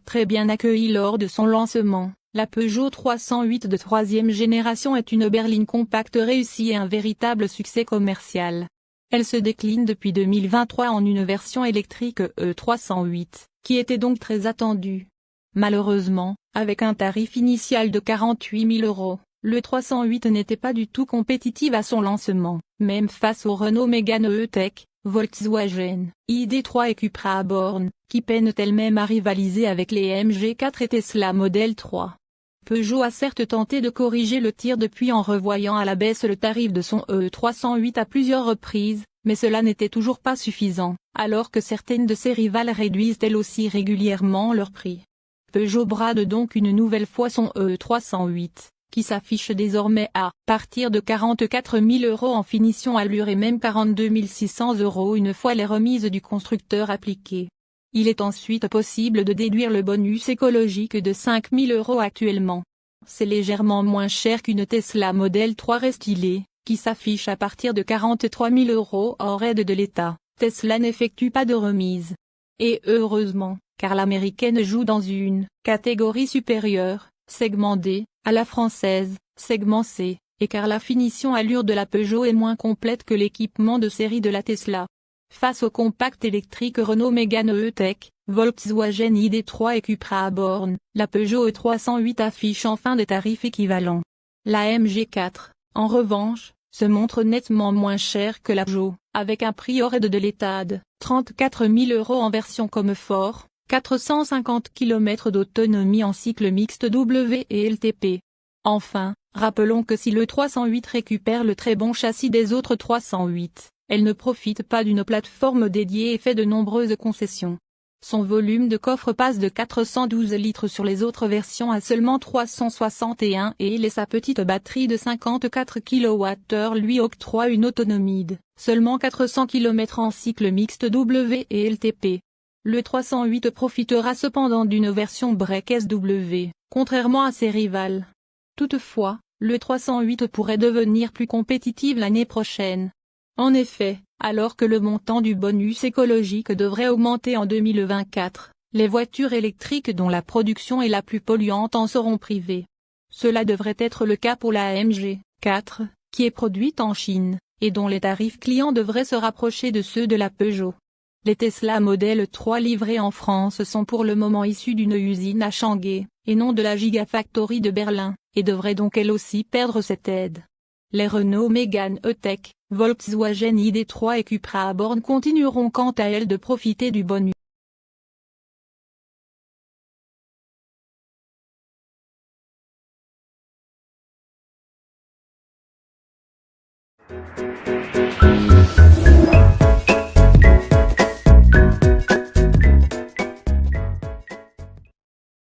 Très bien accueillie lors de son lancement, la Peugeot 308 de troisième génération est une berline compacte réussie et un véritable succès commercial. Elle se décline depuis 2023 en une version électrique E308, qui était donc très attendue. Malheureusement, avec un tarif initial de 48 000 €, le 308 n'était pas du tout compétitive à son lancement, même face au Renault Mégane E-Tech, Volkswagen, ID.3 et Cupra à borne, qui peinent elles-mêmes à rivaliser avec les MG4 et Tesla Model 3. Peugeot a certes tenté de corriger le tir depuis en revoyant à la baisse le tarif de son E308 à plusieurs reprises, mais cela n'était toujours pas suffisant, alors que certaines de ses rivales réduisent elles aussi régulièrement leur prix. Peugeot brade donc une nouvelle fois son E308, qui s'affiche désormais à partir de 44 000 € en finition allure et même 42 600 € une fois les remises du constructeur appliquées. Il est ensuite possible de déduire le bonus écologique de 5 000 € actuellement. C'est légèrement moins cher qu'une Tesla Model 3 restylée, qui s'affiche à partir de 43 000 € hors aide de l'État. Tesla n'effectue pas de remise. Et heureusement, car l'américaine joue dans une catégorie supérieure, segment D, à la française, segment C, et car la finition allure de la Peugeot est moins complète que l'équipement de série de la Tesla. Face au compact électrique Renault Mégane E-Tech, Volkswagen ID.3 et Cupra à borne, la Peugeot E308 affiche enfin des tarifs équivalents. La MG4, en revanche, se montre nettement moins chère que la Peugeot, avec un prix hors aide de l'État de 34 000 € en version confort, 450 km d'autonomie en cycle mixte W et LTP. Enfin, rappelons que si le 308 récupère le très bon châssis des autres 308, elle ne profite pas d'une plateforme dédiée et fait de nombreuses concessions. Son volume de coffre passe de 412 litres sur les autres versions à seulement 361 et sa petite batterie de 54 kWh lui octroie une autonomie de seulement 400 km en cycle mixte W et LTP. Le 308 profitera cependant d'une version break SW, contrairement à ses rivales. Toutefois, le 308 pourrait devenir plus compétitive l'année prochaine. En effet, alors que le montant du bonus écologique devrait augmenter en 2024, les voitures électriques dont la production est la plus polluante en seront privées. Cela devrait être le cas pour la MG4, qui est produite en Chine, et dont les tarifs clients devraient se rapprocher de ceux de la Peugeot. Les Tesla Model 3 livrés en France sont pour le moment issus d'une usine à Shanghai, et non de la Gigafactory de Berlin, et devraient donc elles aussi perdre cette aide. Les Renault Mégane E-Tech, Volkswagen ID.3 et Cupra à borne continueront quant à elles de profiter du bonus.